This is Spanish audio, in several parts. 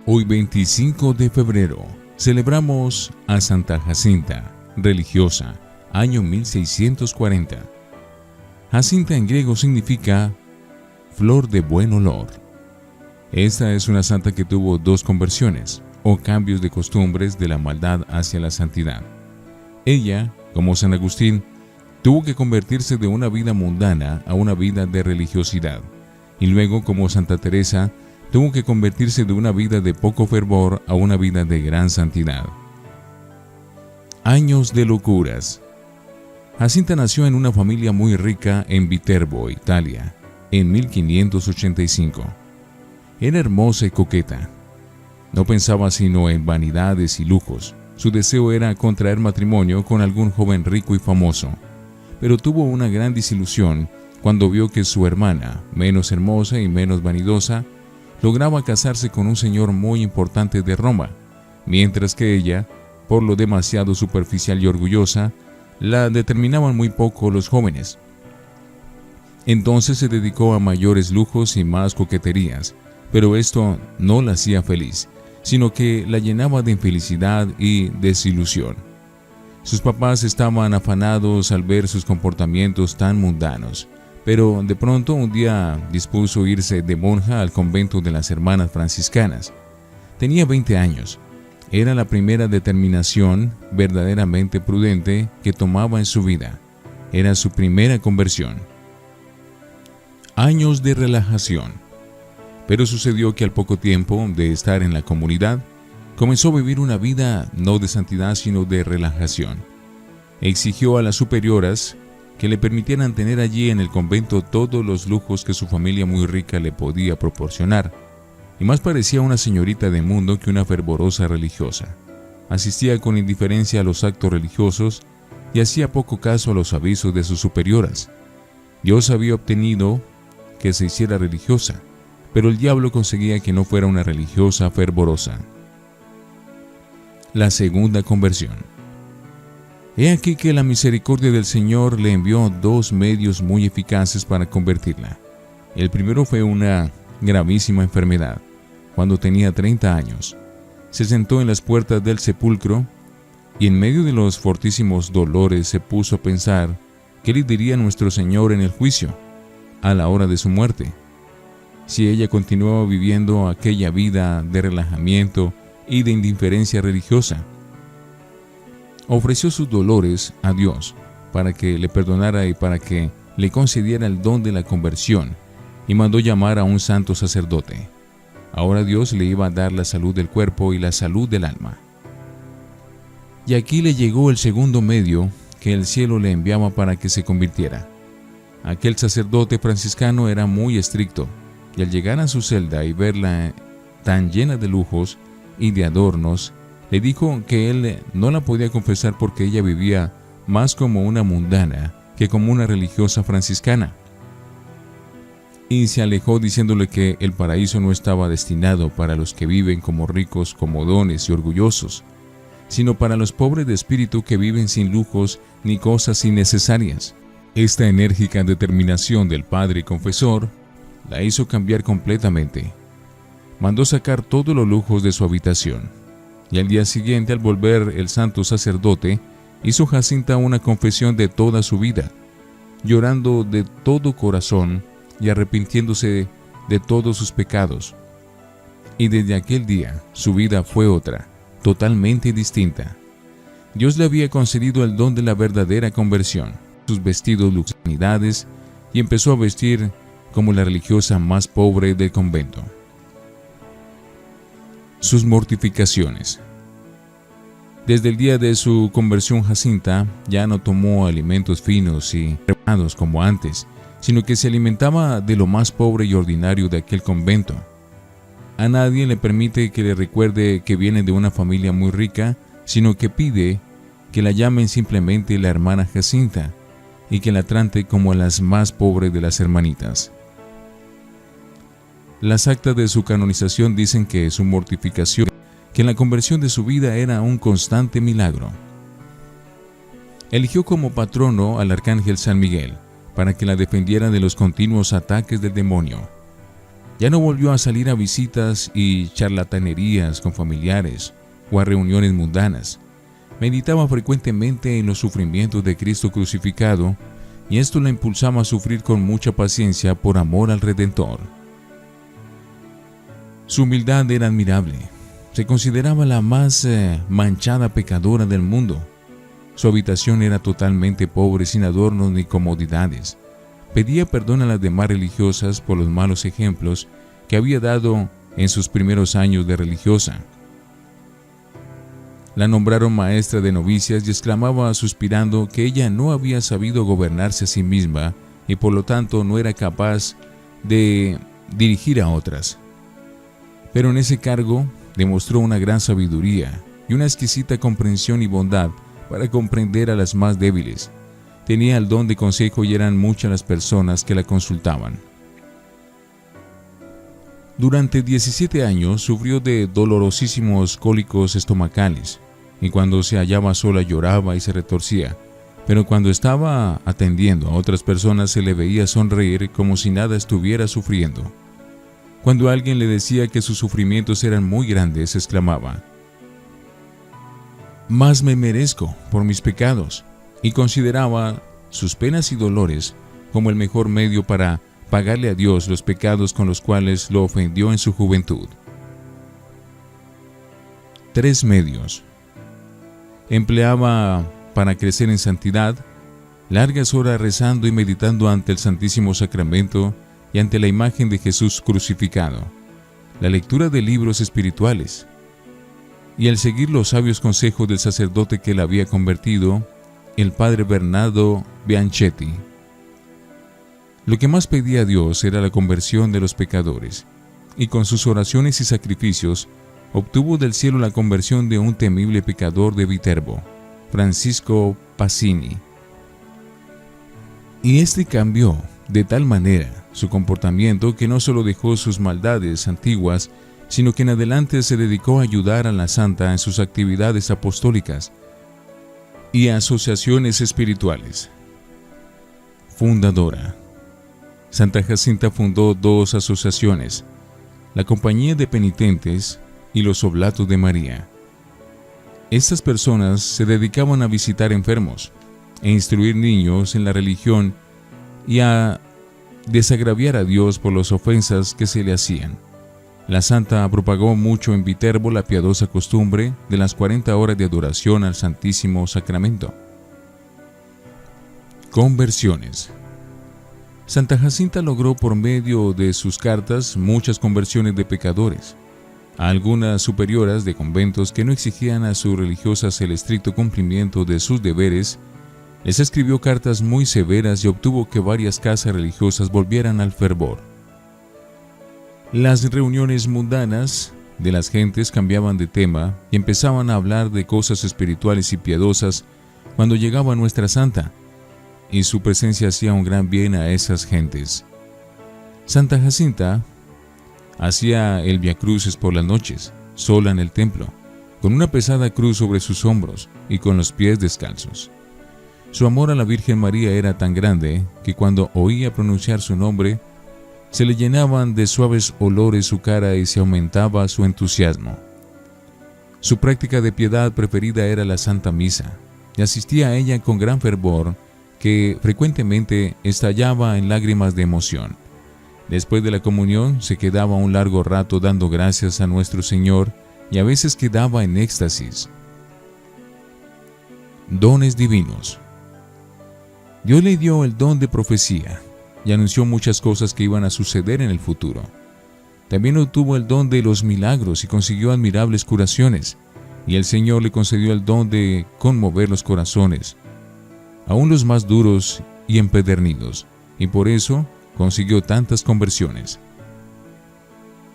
Hoy 25 de febrero celebramos a Santa Jacinta, religiosa, año 1640. Jacinta en griego significa flor de buen olor. Esta es una santa que tuvo dos conversiones o cambios de costumbres de la maldad hacia la santidad. Ella, como San Agustín, tuvo que convertirse de una vida mundana a una vida de religiosidad, y luego, como Santa Teresa, tuvo que convertirse de una vida de poco fervor a una vida de gran santidad. Años de locuras. Jacinta nació en una familia muy rica en Viterbo, Italia, en 1585. Era hermosa y coqueta. No pensaba sino en vanidades y lujos. Su deseo era contraer matrimonio con algún joven rico y famoso, pero tuvo una gran desilusión cuando vio que su hermana, menos hermosa y menos vanidosa, lograba casarse con un señor muy importante de Roma, mientras que ella, por lo demasiado superficial y orgullosa, la determinaban muy poco los jóvenes. Entonces se dedicó a mayores lujos y más coqueterías, pero esto no la hacía feliz, sino que la llenaba de infelicidad y desilusión. Sus papás estaban afanados al ver sus comportamientos tan mundanos, pero de pronto un día dispuso irse de monja al convento de las hermanas franciscanas. Tenía 20 años. Era la primera determinación verdaderamente prudente que tomaba en su vida. Era su primera conversión. Años de relajación. Pero sucedió que al poco tiempo de estar en la comunidad, comenzó a vivir una vida no de santidad sino de relajación. Exigió a las superioras que le permitieran tener allí en el convento todos los lujos que su familia muy rica le podía proporcionar, y más parecía una señorita de mundo que una fervorosa religiosa. Asistía con indiferencia a los actos religiosos y hacía poco caso a los avisos de sus superioras. Dios había obtenido que se hiciera religiosa, pero el diablo conseguía que no fuera una religiosa fervorosa. La segunda conversión. He aquí que la misericordia del Señor le envió dos medios muy eficaces para convertirla. El primero fue una gravísima enfermedad. Cuando tenía 30 años, se sentó en las puertas del sepulcro y en medio de los fortísimos dolores se puso a pensar qué le diría nuestro Señor en el juicio, a la hora de su muerte. Si ella continuaba viviendo aquella vida de relajamiento y de indiferencia religiosa. Ofreció sus dolores a Dios para que le perdonara y para que le concediera el don de la conversión, y mandó llamar a un santo sacerdote. Ahora Dios le iba a dar la salud del cuerpo y la salud del alma. Y aquí le llegó el segundo medio que el cielo le enviaba para que se convirtiera. Aquel sacerdote franciscano era muy estricto, y al llegar a su celda y verla tan llena de lujos y de adornos, le dijo que él no la podía confesar porque ella vivía más como una mundana que como una religiosa franciscana. Y se alejó diciéndole que el paraíso no estaba destinado para los que viven como ricos, comodones y orgullosos, sino para los pobres de espíritu que viven sin lujos ni cosas innecesarias. Esta enérgica determinación del padre confesor la hizo cambiar completamente. Mandó sacar todos los lujos de su habitación. Y al día siguiente, al volver el santo sacerdote, hizo Jacinta una confesión de toda su vida, llorando de todo corazón y arrepintiéndose de todos sus pecados. Y desde aquel día su vida fue otra, totalmente distinta. Dios le había concedido el don de la verdadera conversión, sus vestidos luxuriedades, y empezó a vestir como la religiosa más pobre del convento. Sus mortificaciones. Desde el día de su conversión, Jacinta ya no tomó alimentos finos y refinados como antes, sino que se alimentaba de lo más pobre y ordinario de aquel convento. A nadie le permite que le recuerde que viene de una familia muy rica, sino que pide que la llamen simplemente la hermana Jacinta y que la trate como a las más pobres de las hermanitas. Las actas de su canonización dicen que su mortificación, que la conversión de su vida era un constante milagro. Eligió como patrono al arcángel San Miguel para que la defendiera de los continuos ataques del demonio. Ya no volvió a salir a visitas y charlatanerías con familiares o a reuniones mundanas. Meditaba frecuentemente en los sufrimientos de Cristo crucificado, y esto la impulsaba a sufrir con mucha paciencia por amor al Redentor. Su humildad era admirable. Se consideraba la más manchada pecadora del mundo. Su habitación era totalmente pobre, sin adornos ni comodidades. Pedía perdón a las demás religiosas por los malos ejemplos que había dado en sus primeros años de religiosa. La nombraron maestra de novicias y exclamaba suspirando que ella no había sabido gobernarse a sí misma y por lo tanto no era capaz de dirigir a otras. Pero en ese cargo demostró una gran sabiduría y una exquisita comprensión y bondad para comprender a las más débiles. Tenía el don de consejo y eran muchas las personas que la consultaban. Durante 17 años sufrió de dolorosísimos cólicos estomacales, y cuando se hallaba sola lloraba y se retorcía, pero cuando estaba atendiendo a otras personas se le veía sonreír como si nada estuviera sufriendo. Cuando alguien le decía que sus sufrimientos eran muy grandes, exclamaba: «Más me merezco por mis pecados», y consideraba sus penas y dolores como el mejor medio para pagarle a Dios los pecados con los cuales lo ofendió en su juventud. 3 medios. Empleaba para crecer en santidad largas horas rezando y meditando ante el Santísimo Sacramento y ante la imagen de Jesús crucificado, la lectura de libros espirituales y el seguir los sabios consejos del sacerdote que la había convertido, el padre Bernardo Bianchetti. Lo que más pedía a Dios era la conversión de los pecadores, y con sus oraciones y sacrificios obtuvo del cielo la conversión de un temible pecador de Viterbo, Francisco Pasini. Y este cambió de tal manera su comportamiento que no solo dejó sus maldades antiguas, sino que en adelante se dedicó a ayudar a la santa en sus actividades apostólicas y asociaciones espirituales. Fundadora. Santa Jacinta fundó 2 asociaciones, la Compañía de Penitentes y los Oblatos de María. Estas personas se dedicaban a visitar enfermos, e instruir niños en la religión y a desagraviar a Dios por las ofensas que se le hacían. La santa propagó mucho en Viterbo la piadosa costumbre de las 40 horas de adoración al Santísimo Sacramento. Conversiones. Santa Jacinta logró por medio de sus cartas muchas conversiones de pecadores. A algunas superioras de conventos que no exigían a sus religiosas el estricto cumplimiento de sus deberes, les escribió cartas muy severas y obtuvo que varias casas religiosas volvieran al fervor. Las reuniones mundanas de las gentes cambiaban de tema y empezaban a hablar de cosas espirituales y piadosas cuando llegaba nuestra santa, y su presencia hacía un gran bien a esas gentes. Santa Jacinta hacía el viacrucis por las noches, sola en el templo, con una pesada cruz sobre sus hombros y con los pies descalzos. Su amor a la Virgen María era tan grande que cuando oía pronunciar su nombre, se le llenaban de suaves olores su cara y se aumentaba su entusiasmo. Su práctica de piedad preferida era la Santa Misa, y asistía a ella con gran fervor que frecuentemente estallaba en lágrimas de emoción. Después de la comunión se quedaba un largo rato dando gracias a nuestro Señor y a veces quedaba en éxtasis. Dones divinos. Dios le dio el don de profecía y anunció muchas cosas que iban a suceder en el futuro. También obtuvo el don de los milagros y consiguió admirables curaciones, y el Señor le concedió el don de conmover los corazones, aún los más duros y empedernidos, y por eso consiguió tantas conversiones.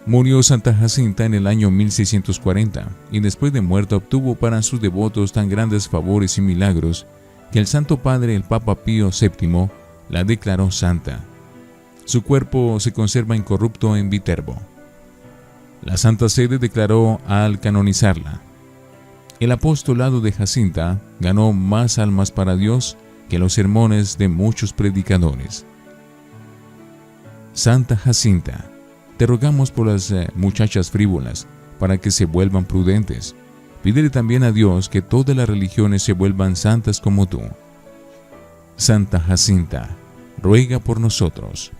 Murió Santa Jacinta en el año 1640, y después de muerta obtuvo para sus devotos tan grandes favores y milagros que el Santo Padre, el Papa Pío VII, la declaró santa. Su cuerpo se conserva incorrupto en Viterbo. La Santa Sede declaró al canonizarla: el apostolado de Jacinta ganó más almas para Dios que los sermones de muchos predicadores. Santa Jacinta, Te rogamos por las muchachas frívolas, para que se vuelvan prudentes. Pídele también a Dios que todas las religiones se vuelvan santas como tú. Santa Jacinta, ruega por nosotros.